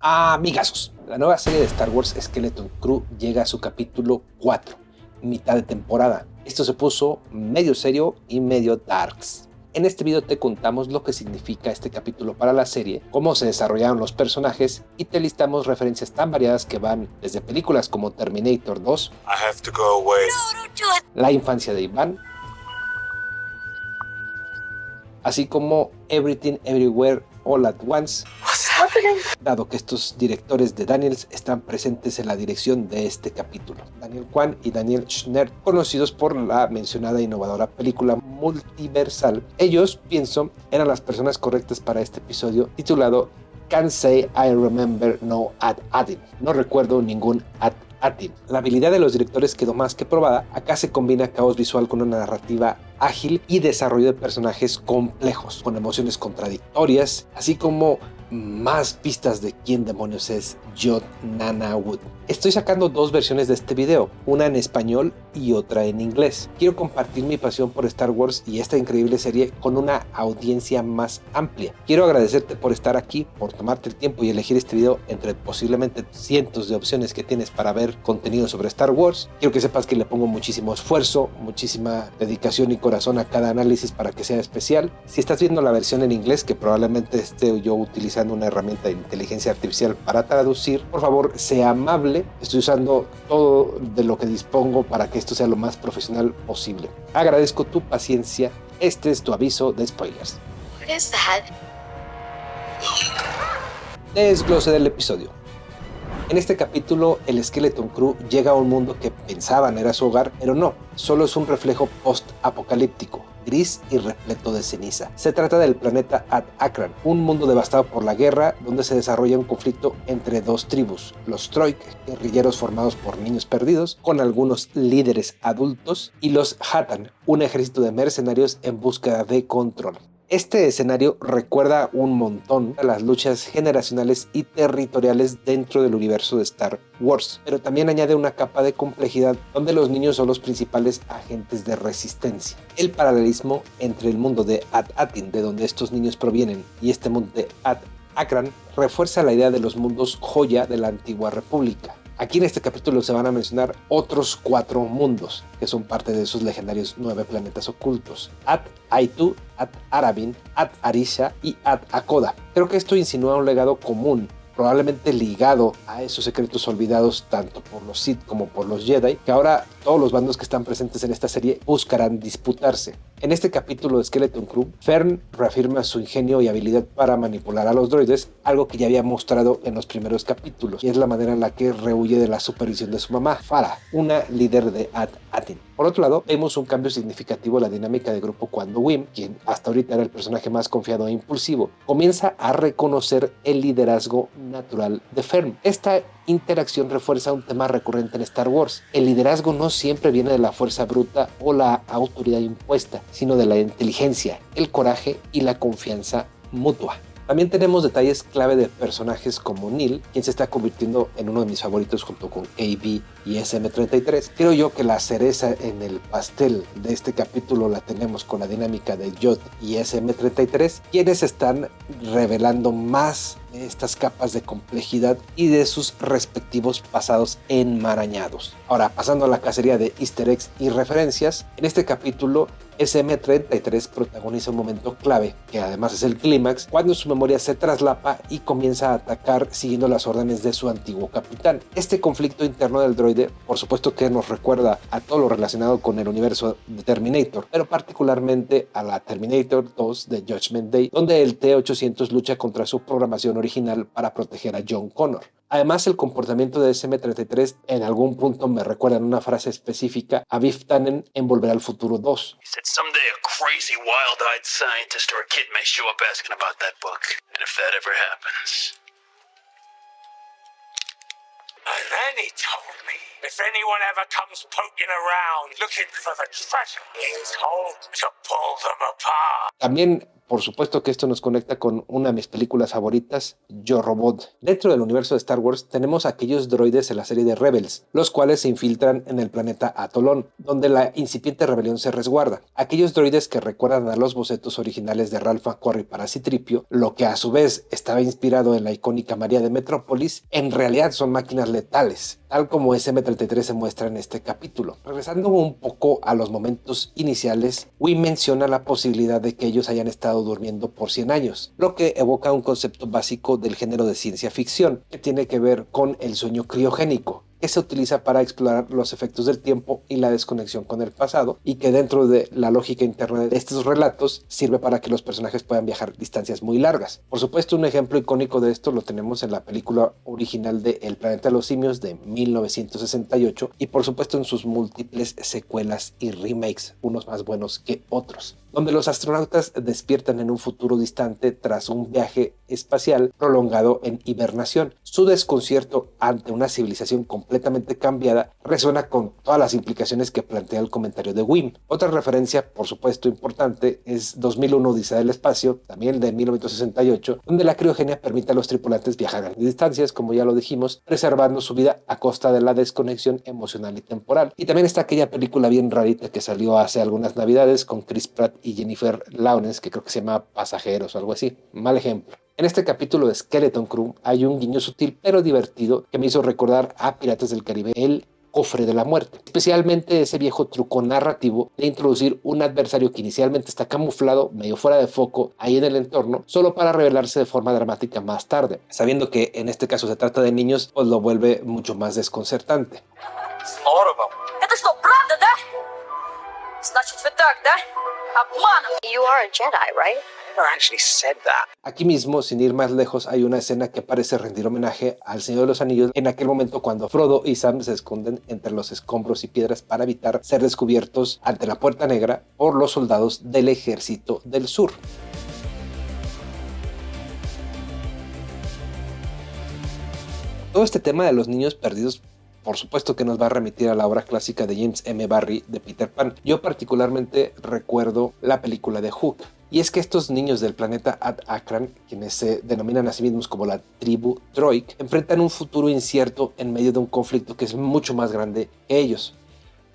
Amigazos, la nueva serie de Star Wars Skeleton Crew llega a su capítulo 4, mitad de temporada. Esto se puso medio serio y medio darks. En este video te contamos lo que significa este capítulo para la serie, cómo se desarrollaron los personajes y te listamos referencias tan variadas que van desde películas como Terminator 2, la infancia de Iván, así como Everything Everywhere All at Once, dado que estos directores de Daniels están presentes en la dirección de este capítulo. Daniel Kwan y Daniel Schner, conocidos por la mencionada innovadora película multiversal. Ellos, pienso, eran las personas correctas para este episodio titulado Can't Say I Remember No Ad-Adding. No recuerdo ningún Ad-Adding. La habilidad de los directores quedó más que probada. Acá se combina caos visual con una narrativa ágil y desarrollo de personajes complejos, con emociones contradictorias, así como más pistas de quién demonios es Jod Nana Wood. Estoy sacando dos versiones de este video, una en español y otra en inglés. Quiero compartir mi pasión por Star Wars y esta increíble serie con una audiencia más amplia. Quiero agradecerte por estar aquí, por tomarte el tiempo y elegir este video entre posiblemente cientos de opciones que tienes para ver contenido sobre Star Wars. Quiero que sepas que le pongo muchísimo esfuerzo, muchísima dedicación y corazón a cada análisis para que sea especial. Si estás viendo la versión en inglés, que probablemente esté yo utilizando una herramienta de inteligencia artificial para traducir, por favor sea amable. Estoy usando todo de lo que dispongo para que esto sea lo más profesional posible. Agradezco tu paciencia. Este es tu aviso de spoilers. What is that? Desglose del episodio. En este capítulo, el Skeleton Crew llega a un mundo que pensaban era su hogar, pero no, solo es un reflejo post-apocalíptico, gris y repleto de ceniza. Se trata del planeta Ad-Akran, un mundo devastado por la guerra donde se desarrolla un conflicto entre dos tribus, los Troik, guerrilleros formados por niños perdidos, con algunos líderes adultos, y los Hatan, un ejército de mercenarios en búsqueda de control. Este escenario recuerda un montón a las luchas generacionales y territoriales dentro del universo de Star Wars, pero también añade una capa de complejidad donde los niños son los principales agentes de resistencia. El paralelismo entre el mundo de Ad-Atin, de donde estos niños provienen, y este mundo de Ad-Akran refuerza la idea de los mundos joya de la antigua república. Aquí en este capítulo se van a mencionar otros 4 mundos, que son parte de esos legendarios 9 planetas ocultos: Ad-Aitu, Ad-Arabin, Ad-Arisha y Ad-Akoda. Creo que esto insinúa un legado común, probablemente ligado a esos secretos olvidados tanto por los Sith como por los Jedi, que ahora todos los bandos que están presentes en esta serie buscarán disputarse. En este capítulo de Skeleton Crew, Fern reafirma su ingenio y habilidad para manipular a los droides, algo que ya había mostrado en los primeros capítulos, y es la manera en la que rehuye de la supervisión de su mamá, Farah, una líder de Ad-Atin. Por otro lado, vemos un cambio significativo en la dinámica de grupo cuando Wim, quien hasta ahorita era el personaje más confiado e impulsivo, comienza a reconocer el liderazgo natural de Fern. Esta interacción refuerza un tema recurrente en Star Wars. El liderazgo no siempre viene de la fuerza bruta o la autoridad impuesta, sino de la inteligencia, el coraje y la confianza mutua. También tenemos detalles clave de personajes como Neil, quien se está convirtiendo en uno de mis favoritos junto con KB y SM-33. Creo yo que la cereza en el pastel de este capítulo la tenemos con la dinámica de Jod y SM-33, quienes están revelando más de estas capas de complejidad y de sus respectivos pasados enmarañados. Ahora, pasando a la cacería de easter eggs y referencias, en este capítulo SM-33 protagoniza un momento clave, que además es el clímax, cuando su memoria se traslapa y comienza a atacar siguiendo las órdenes de su antiguo capitán. Este conflicto interno del droide, por supuesto que nos recuerda a todo lo relacionado con el universo de Terminator, pero particularmente a la Terminator 2 de Judgment Day, donde el T-800 lucha contra su programación original para proteger a John Connor. Además, el comportamiento de SM-33 en algún punto me recuerda en una frase específica a Biff Tannen en Volver al Futuro 2. He said someday a crazy wild-eyed scientist or a kid may show up asking about that book. And if that ever happens... And then he told me, if anyone ever comes poking around looking for the treasure, he told to pull them apart. También por supuesto que esto nos conecta con una de mis películas favoritas, Yo Robot. Dentro del universo de Star Wars tenemos aquellos droides en la serie de Rebels, los cuales se infiltran en el planeta Atolón, donde la incipiente rebelión se resguarda. Aquellos droides que recuerdan a los bocetos originales de Ralph McQuarrie para Citripio, lo que a su vez estaba inspirado en la icónica María de Metrópolis, en realidad son máquinas letales, tal como SM-33 se muestra en este capítulo. Regresando un poco a los momentos iniciales, Wynn menciona la posibilidad de que ellos hayan estado durmiendo por 100 años, lo que evoca un concepto básico del género de ciencia ficción, que tiene que ver con el sueño criogénico, que se utiliza para explorar los efectos del tiempo y la desconexión con el pasado, y que dentro de la lógica interna de estos relatos sirve para que los personajes puedan viajar distancias muy largas. Por supuesto, un ejemplo icónico de esto lo tenemos en la película original de El planeta de los simios de 1968 y por supuesto en sus múltiples secuelas y remakes, unos más buenos que otros, donde los astronautas despiertan en un futuro distante tras un viaje espacial prolongado en hibernación. Su desconcierto ante una civilización completamente cambiada resuena con todas las implicaciones que plantea el comentario de Wynn. Otra referencia, por supuesto importante, es 2001 Odisea del Espacio, también de 1968, donde la criogenia permite a los tripulantes viajar a distancias, como ya lo dijimos, preservando su vida a costa de la desconexión emocional y temporal. Y también está aquella película bien rarita que salió hace algunas navidades con Chris Pratt y Jennifer Lawrence, que creo que se llama Pasajeros o algo así. Mal ejemplo. En este capítulo de Skeleton Crew hay un guiño sutil pero divertido que me hizo recordar a Piratas del Caribe, el cofre de la muerte, especialmente ese viejo truco narrativo de introducir un adversario que inicialmente está camuflado, medio fuera de foco, ahí en el entorno, solo para revelarse de forma dramática más tarde. Sabiendo que en este caso se trata de niños, pues lo vuelve mucho más desconcertante. Это что, правда, да? Значит, вы так, да? Обманом. You are a Jedi, right? I never actually said that. Aquí mismo, sin ir más lejos, hay una escena que parece rendir homenaje al Señor de los Anillos en aquel momento cuando Frodo y Sam se esconden entre los escombros y piedras para evitar ser descubiertos ante la Puerta Negra por los soldados del Ejército del Sur. Todo este tema de los niños perdidos, por supuesto que nos va a remitir a la obra clásica de James M. Barrie de Peter Pan. Yo particularmente recuerdo la película de Hook. Y es que estos niños del planeta Ad Akran, quienes se denominan a sí mismos como la tribu Droid, enfrentan un futuro incierto en medio de un conflicto que es mucho más grande que ellos.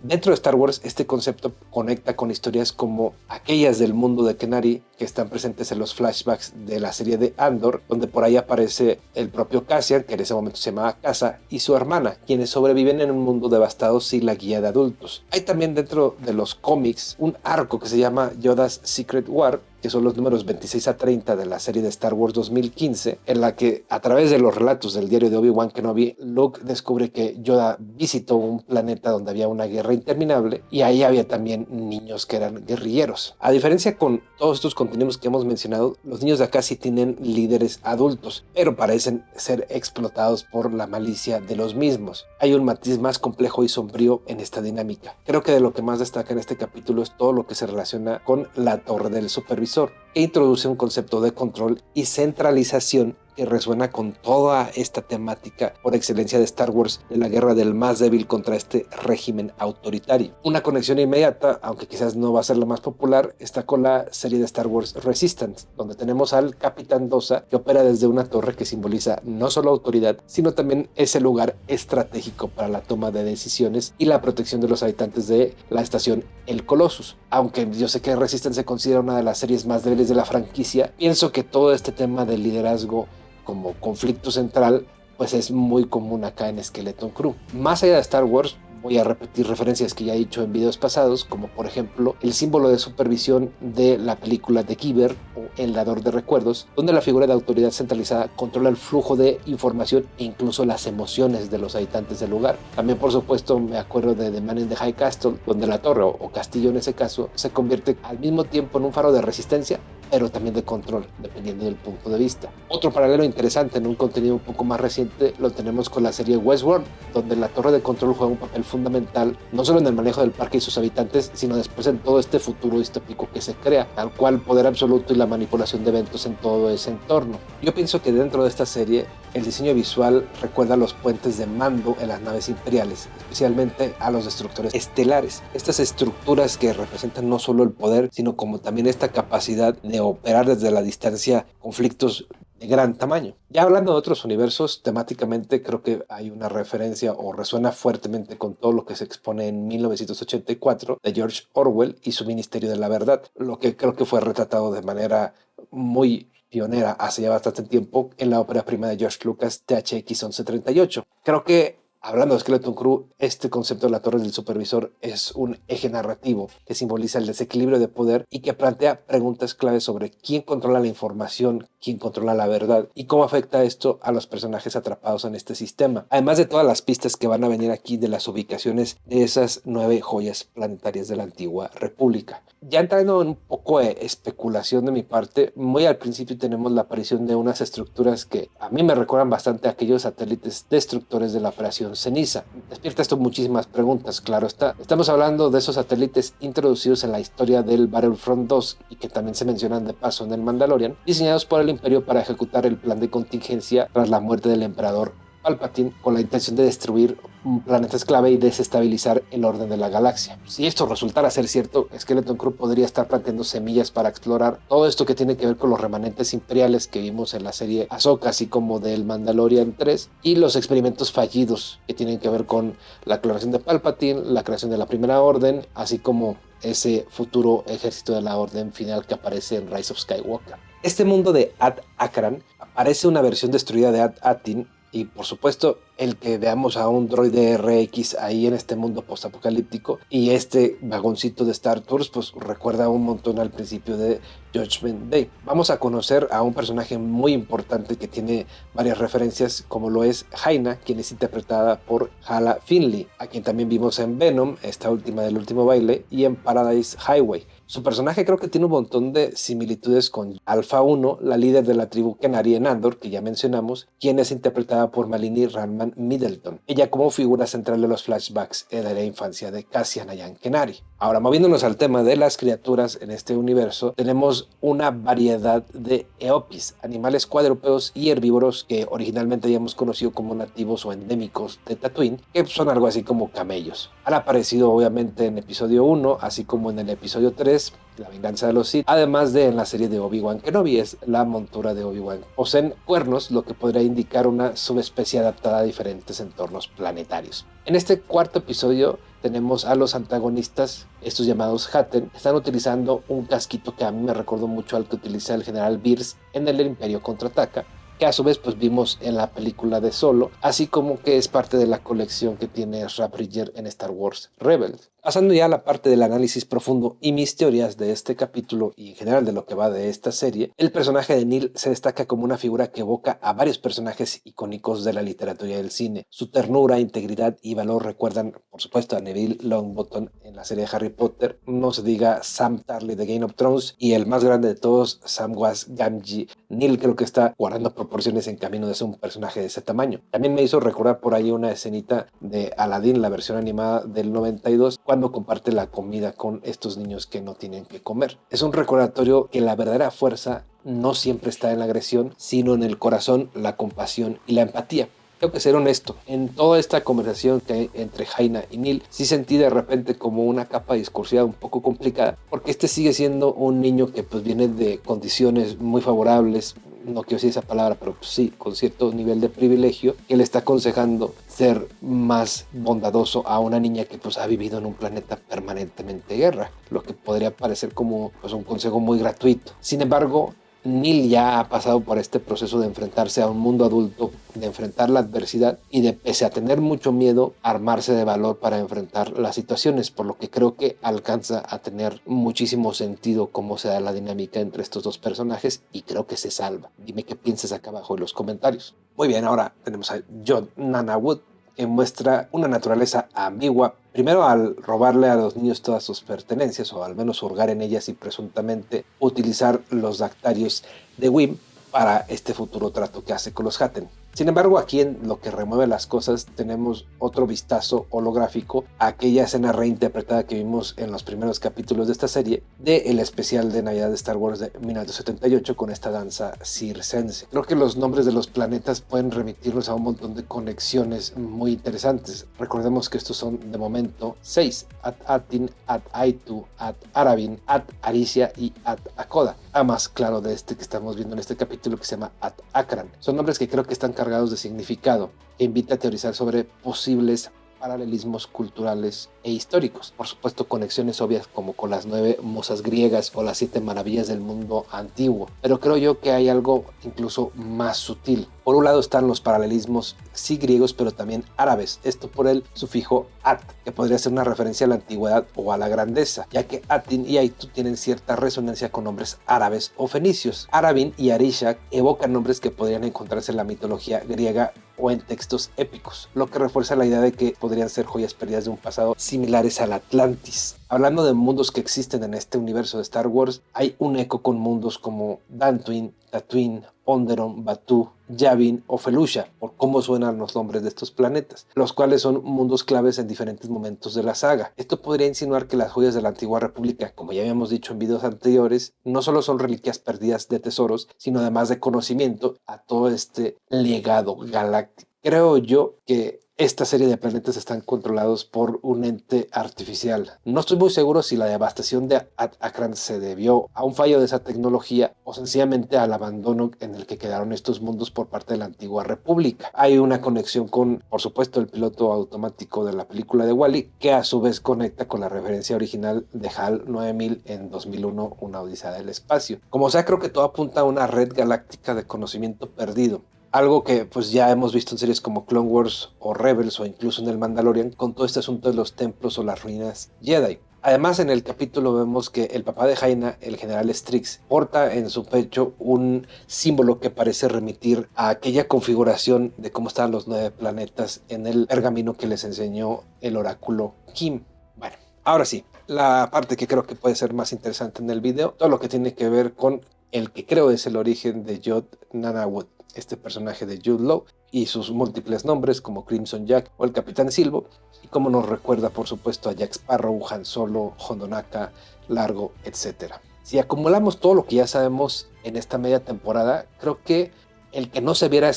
Dentro de Star Wars, este concepto conecta con historias como aquellas del mundo de Kenari, que están presentes en los flashbacks de la serie de Andor, donde por ahí aparece el propio Cassian, que en ese momento se llamaba Casa, y su hermana, quienes sobreviven en un mundo devastado sin la guía de adultos. Hay también dentro de los cómics un arco que se llama Yoda's Secret War, que son los números 26 a 30 de la serie de Star Wars 2015, en la que a través de los relatos del diario de Obi-Wan Kenobi, Luke descubre que Yoda visitó un planeta donde había una guerra interminable y ahí había también niños que eran guerrilleros. A diferencia con todos estos contenidos que hemos mencionado, los niños de acá sí tienen líderes adultos, pero parecen ser explotados por la malicia de los mismos. Hay un matiz más complejo y sombrío en esta dinámica. Creo que de lo que más destaca en este capítulo es todo lo que se relaciona con la torre del supervisor, que introduce un concepto de control y centralización que resuena con toda esta temática por excelencia de Star Wars, de la guerra del más débil contra este régimen autoritario. Una conexión inmediata, aunque quizás no va a ser la más popular, está con la serie de Star Wars Resistance, donde tenemos al Capitán Doza, que opera desde una torre que simboliza no solo autoridad, sino también ese lugar estratégico para la toma de decisiones y la protección de los habitantes de la estación El Colossus. Aunque yo sé que Resistance se considera una de las series más débiles de la franquicia, pienso que todo este tema del liderazgo como conflicto central pues es muy común acá en Skeleton Crew. Más allá de Star Wars, voy a repetir referencias que ya he dicho en videos pasados, como por ejemplo el símbolo de supervisión de la película de Giver o El Dador de Recuerdos, donde la figura de autoridad centralizada controla el flujo de información e incluso las emociones de los habitantes del lugar. También por supuesto me acuerdo de The Man in the High Castle, donde la torre o castillo en ese caso se convierte al mismo tiempo en un faro de resistencia, pero también de control, dependiendo del punto de vista. Otro paralelo interesante en un contenido un poco más reciente lo tenemos con la serie Westworld, donde la torre de control juega un papel fundamental, no solo en el manejo del parque y sus habitantes, sino después en todo este futuro distópico que se crea, tal cual poder absoluto y la manipulación de eventos en todo ese entorno. Yo pienso que dentro de esta serie, el diseño visual recuerda a los puentes de mando en las naves imperiales, especialmente a los destructores estelares. Estas estructuras que representan no solo el poder, sino como también esta capacidad de operar desde la distancia conflictos de gran tamaño. Ya hablando de otros universos, temáticamente creo que hay una referencia o resuena fuertemente con todo lo que se expone en 1984 de George Orwell y su Ministerio de la Verdad, lo que creo que fue retratado de manera muy pionera hace ya bastante tiempo en la ópera prima de George Lucas, THX 1138. Creo que hablando de Skeleton Crew, este concepto de la torre del supervisor es un eje narrativo que simboliza el desequilibrio de poder y que plantea preguntas claves sobre quién controla la información, quién controla la verdad y cómo afecta esto a los personajes atrapados en este sistema. Además de todas las pistas que van a venir aquí de las ubicaciones de esas 9 joyas planetarias de la antigua república. Ya entrando en un poco de especulación de mi parte, muy al principio tenemos la aparición de unas estructuras que a mí me recuerdan bastante a aquellos satélites destructores de la operación Ceniza. Despierta esto muchísimas preguntas, claro está. Estamos hablando de esos satélites introducidos en la historia del Battlefront 2 y que también se mencionan de paso en el Mandalorian, diseñados por el Imperio para ejecutar el plan de contingencia tras la muerte del emperador Palpatine con la intención de destruir planetas clave y desestabilizar el orden de la galaxia. Si esto resultara ser cierto, Skeleton Crew podría estar planteando semillas para explorar todo esto que tiene que ver con los remanentes imperiales que vimos en la serie Ahsoka, así como del Mandalorian 3, y los experimentos fallidos que tienen que ver con la clonación de Palpatine, la creación de la Primera Orden, así como ese futuro ejército de la Orden final que aparece en Rise of Skywalker. Este mundo de Ad Akran aparece una versión destruida de Ad Atin. Y por supuesto, el que veamos a un droide RX ahí en este mundo postapocalíptico y este vagoncito de Star Tours, pues recuerda un montón al principio de Judgment Day. Vamos a conocer a un personaje muy importante que tiene varias referencias, como lo es Jaina, quien es interpretada por Hala Finley, a quien también vimos en Venom, esta última del último baile, y en Paradise Highway. Su personaje creo que tiene un montón de similitudes con Alpha 1, la líder de la tribu Kenari en Andor, que ya mencionamos, quien es interpretada por Malini Randman Middleton, ella como figura central de los flashbacks de la infancia de Cassian Ayan Kenari. Ahora, moviéndonos al tema de las criaturas en este universo, tenemos una variedad de Eopis, animales cuadrúpedos y herbívoros que originalmente habíamos conocido como nativos o endémicos de Tatooine, que son algo así como camellos. Han aparecido obviamente en episodio 1, así como en el episodio 3, La venganza de los Sith, además de en la serie de Obi-Wan Kenobi, es la montura de Obi-Wan. Poseen cuernos, lo que podría indicar una subespecie adaptada a diferentes entornos planetarios. En este cuarto episodio tenemos a los antagonistas, estos llamados Hatten, están utilizando un casquito que a mí me recordó mucho al que utiliza el general Beers en el Imperio Contraataca, que a su vez pues vimos en la película de Solo, así como que es parte de la colección que tiene Ezra Bridger en Star Wars Rebels. Pasando ya a la parte del análisis profundo y mis teorías de este capítulo y en general de lo que va de esta serie, el personaje de Neil se destaca como una figura que evoca a varios personajes icónicos de la literatura y del cine. Su ternura, integridad y valor recuerdan, por supuesto, a Neville Longbottom en la serie de Harry Potter, no se diga Sam Tarly de Game of Thrones y el más grande de todos, Samwise Gamgee. Neil creo que está guardando proporciones en camino de ser un personaje de ese tamaño. También me hizo recordar por ahí una escenita de Aladdin, la versión animada del 92, cuando comparte la comida con estos niños que no tienen que comer. Es un recordatorio que la verdadera fuerza no siempre está en la agresión, sino en el corazón, la compasión y la empatía. Tengo que ser honesto, en toda esta conversación que hay entre Jaina y Neil, sí sentí de repente como una capa discursiva un poco complicada, porque este sigue siendo un niño que pues viene de condiciones muy favorables, no quiero decir esa palabra, pero pues sí, con cierto nivel de privilegio, que le está aconsejando ser más bondadoso a una niña que pues ha vivido en un planeta permanentemente guerra, lo que podría parecer como pues un consejo muy gratuito. Sin embargo, Neil ya ha pasado por este proceso de enfrentarse a un mundo adulto, de enfrentar la adversidad y de, pese a tener mucho miedo, armarse de valor para enfrentar las situaciones, por lo que creo que alcanza a tener muchísimo sentido cómo se da la dinámica entre estos dos personajes y creo que se salva. Dime qué piensas acá abajo en los comentarios. Muy bien, ahora tenemos a John Nanawood, que muestra una naturaleza ambigua, primero al robarle a los niños todas sus pertenencias, o al menos hurgar en ellas y presuntamente utilizar los dactarios de Wim para este futuro trato que hace con los Hatten. Sin embargo, aquí en lo que remueve las cosas tenemos otro vistazo holográfico a aquella escena reinterpretada que vimos en los primeros capítulos de esta serie del especial de Navidad de Star Wars de 1978 con esta danza circense. Creo que los nombres de los planetas pueden remitirnos a un montón de conexiones muy interesantes. Recordemos que estos son de momento 6: At Atin, At Aitu, At Arabin, At Aricia y At Akoda. A más claro de este que estamos viendo en este capítulo, que se llama At Akran. Son nombres que creo que están cargados de significado e invita a teorizar sobre posibles paralelismos culturales e históricos. Por supuesto, conexiones obvias como con las 9 musas griegas o las 7 maravillas del mundo antiguo, pero creo yo que hay algo incluso más sutil. Por un lado están los paralelismos sí griegos, pero también árabes, esto por el sufijo at, que podría ser una referencia a la antigüedad o a la grandeza, ya que Atin y Aitu tienen cierta resonancia con nombres árabes o fenicios. Arabin y Arisha evocan nombres que podrían encontrarse en la mitología griega o en textos épicos, lo que refuerza la idea de que podrían ser joyas perdidas de un pasado similares al Atlantis. Hablando de mundos que existen en este universo de Star Wars, hay un eco con mundos como Dantooine, Tatooine, Onderon, Batuu, Yavin o Felucia, por cómo suenan los nombres de estos planetas, los cuales son mundos claves en diferentes momentos de la saga. Esto podría insinuar que las joyas de la antigua república, como ya habíamos dicho en videos anteriores, no solo son reliquias perdidas de tesoros, sino además de conocimiento a todo este legado galáctico. Creo yo que esta serie de planetas están controlados por un ente artificial. No estoy muy seguro si la devastación de Akran se debió a un fallo de esa tecnología o sencillamente al abandono en el que quedaron estos mundos por parte de la antigua república. Hay una conexión con, por supuesto, el piloto automático de la película de Wall-E, que a su vez conecta con la referencia original de HAL 9000 en 2001, Una odisea del espacio. Como sea, creo que todo apunta a una red galáctica de conocimiento perdido. Algo que pues ya hemos visto en series como Clone Wars o Rebels o incluso en el Mandalorian con todo este asunto de los templos o las ruinas Jedi. Además, en el capítulo vemos que el papá de Jaina, el general Strix, porta en su pecho un símbolo que parece remitir a aquella configuración de cómo estaban los 9 planetas en el pergamino que les enseñó el oráculo Kim. Bueno, ahora sí, la parte que creo que puede ser más interesante en el video, todo lo que tiene que ver con el que creo es el origen de Yod Nanawood, este personaje de Jude Law y sus múltiples nombres como Crimson Jack o el Capitán Silvo, y como nos recuerda por supuesto a Jack Sparrow, Han Solo, Hondo Ohnaka, Largo, etc. Si acumulamos todo lo que ya sabemos en esta media temporada, creo que el que no se viera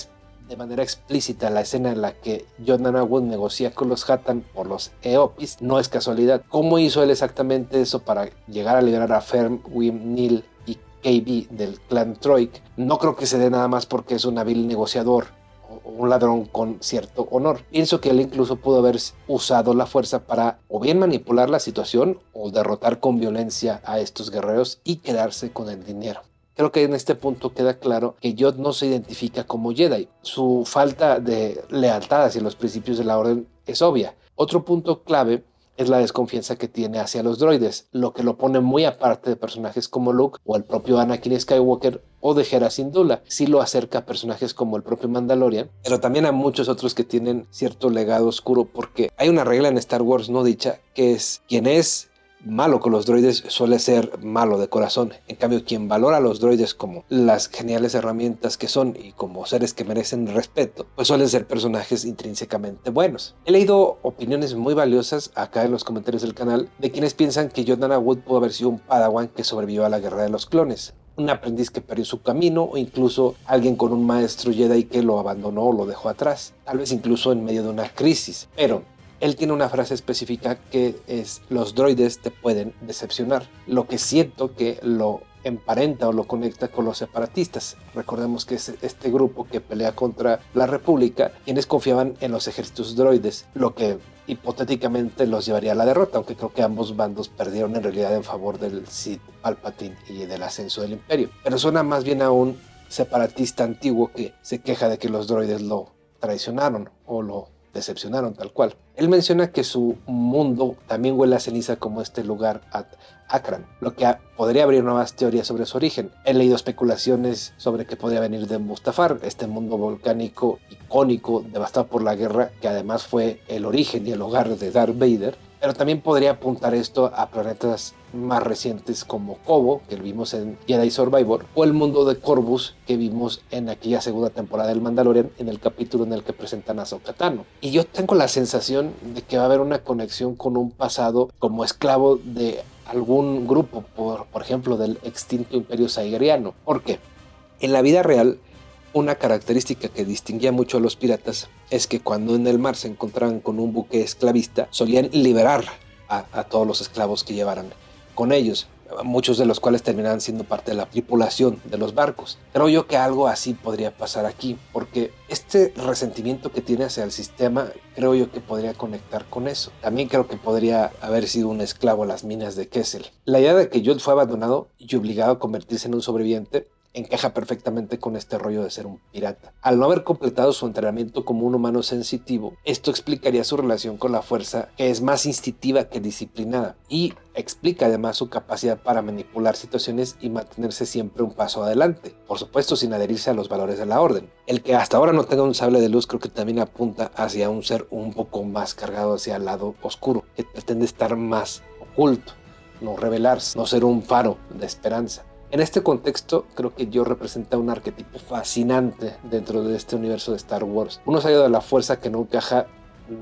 de manera explícita la escena en la que Yod Nanawood negocia con los Hatan por los Eopis no es casualidad. ¿Cómo hizo él exactamente eso para llegar a liberar a Ferm, Wim, Nil y KB del clan Troik? No creo que se dé nada más porque es un hábil negociador o un ladrón con cierto honor. Pienso que él incluso pudo haber usado la fuerza para o bien manipular la situación o derrotar con violencia a estos guerreros y quedarse con el dinero. Creo que en este punto queda claro que Yod no se identifica como Jedi. Su falta de lealtad hacia los principios de la orden es obvia. Otro punto clave es la desconfianza que tiene hacia los droides, lo que lo pone muy aparte de personajes como Luke o el propio Anakin Skywalker o de Hera Syndulla. Sí lo acerca a personajes como el propio Mandalorian, pero también a muchos otros que tienen cierto legado oscuro, porque hay una regla en Star Wars no dicha, que es quien es malo con los droides suele ser malo de corazón. En cambio, quien valora a los droides como las geniales herramientas que son y como seres que merecen respeto, pues suelen ser personajes intrínsecamente buenos. He leído opiniones muy valiosas acá en los comentarios del canal de quienes piensan que Yod Nanawood pudo haber sido un padawan que sobrevivió a la guerra de los clones, un aprendiz que perdió su camino o incluso alguien con un maestro Jedi que lo abandonó o lo dejó atrás, tal vez incluso en medio de una crisis. Pero él tiene una frase específica que es: los droides te pueden decepcionar, lo que siento que lo emparenta o lo conecta con los separatistas. Recordemos que es este grupo que pelea contra la República, quienes confiaban en los ejércitos droides, lo que hipotéticamente los llevaría a la derrota, aunque creo que ambos bandos perdieron en realidad en favor del Sith Palpatine y del ascenso del Imperio. Pero suena más bien a un separatista antiguo que se queja de que los droides lo traicionaron o lo decepcionaron tal cual. Él menciona que su mundo también huele a ceniza como este lugar At Akran, lo que podría abrir nuevas teorías sobre su origen. He leído especulaciones sobre que podría venir de Mustafar, este mundo volcánico icónico devastado por la guerra, que además fue el origen y el hogar de Darth Vader. Pero también podría apuntar esto a planetas más recientes como Kobo, que vimos en Jedi Survivor, o el mundo de Corvus, que vimos en aquella segunda temporada del Mandalorian, en el capítulo en el que presentan a Ahsoka Tano. Y yo tengo la sensación de que va a haber una conexión con un pasado como esclavo de algún grupo, por ejemplo, del extinto Imperio Saigeriano. ¿Por qué? En la vida real, una característica que distinguía mucho a los piratas es que cuando en el mar se encontraban con un buque esclavista, solían liberar a todos los esclavos que llevaran con ellos, muchos de los cuales terminaban siendo parte de la tripulación de los barcos. Creo yo que algo así podría pasar aquí, porque este resentimiento que tiene hacia el sistema, creo yo que podría conectar con eso. También creo que podría haber sido un esclavo en las minas de Kessel. La idea de que Yoda fue abandonado y obligado a convertirse en un sobreviviente encaja perfectamente con este rollo de ser un pirata. Al no haber completado su entrenamiento como un humano sensitivo, esto explicaría su relación con la fuerza, que es más instintiva que disciplinada, y explica además su capacidad para manipular situaciones y mantenerse siempre un paso adelante, por supuesto sin adherirse a los valores de la orden. El que hasta ahora no tenga un sable de luz creo que también apunta hacia un ser un poco más cargado hacia el lado oscuro, que pretende estar más oculto, no revelarse, no ser un faro de esperanza. En este contexto, creo que Yoda representa un arquetipo fascinante dentro de este universo de Star Wars. Uno salido de la fuerza que no encaja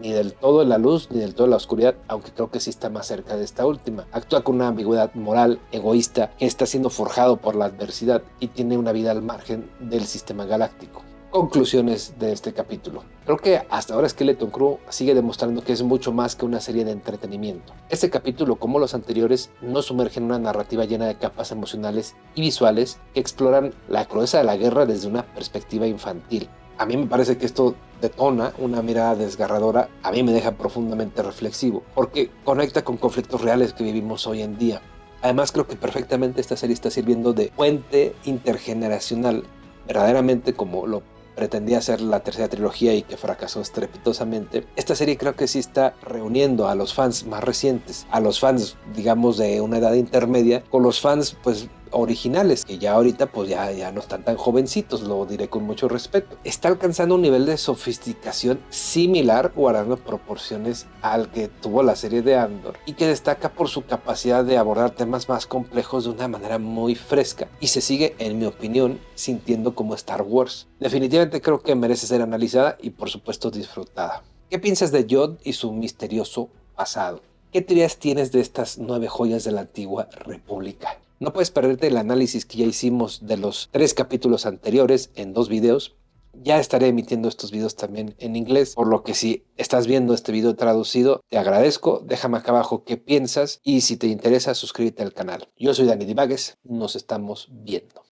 ni del todo en la luz ni del todo en la oscuridad, aunque creo que sí está más cerca de esta última. Actúa con una ambigüedad moral, egoísta, que está siendo forjado por la adversidad y tiene una vida al margen del sistema galáctico. Conclusiones de este capítulo. Creo que hasta ahora Skeleton Crew sigue demostrando que es mucho más que una serie de entretenimiento. Este capítulo, como los anteriores, nos sumerge en una narrativa llena de capas emocionales y visuales que exploran la crudeza de la guerra desde una perspectiva infantil. A mí me parece que esto detona una mirada desgarradora, a mí me deja profundamente reflexivo, porque conecta con conflictos reales que vivimos hoy en día. Además, creo que perfectamente esta serie está sirviendo de puente intergeneracional, verdaderamente como lo pretendía hacer la tercera trilogía y que fracasó estrepitosamente. Esta serie creo que sí está reuniendo a los fans más recientes, a los fans digamos de una edad intermedia, con los fans pues originales, que ya ahorita pues ya no están tan jovencitos, lo diré con mucho respeto. Está alcanzando un nivel de sofisticación similar, guardando proporciones al que tuvo la serie de Andor, y que destaca por su capacidad de abordar temas más complejos de una manera muy fresca, y se sigue, en mi opinión, sintiendo como Star Wars. Definitivamente creo que merece ser analizada y por supuesto disfrutada. ¿Qué piensas de Yoda y su misterioso pasado? ¿Qué teorías tienes de estas 9 joyas de la antigua república? No puedes perderte el análisis que ya hicimos de los 3 capítulos anteriores en 2 videos. Ya estaré emitiendo estos videos también en inglés, por lo que si estás viendo este video traducido, te agradezco. Déjame acá abajo qué piensas y si te interesa, suscríbete al canal. Yo soy Dani Divagues, nos estamos viendo.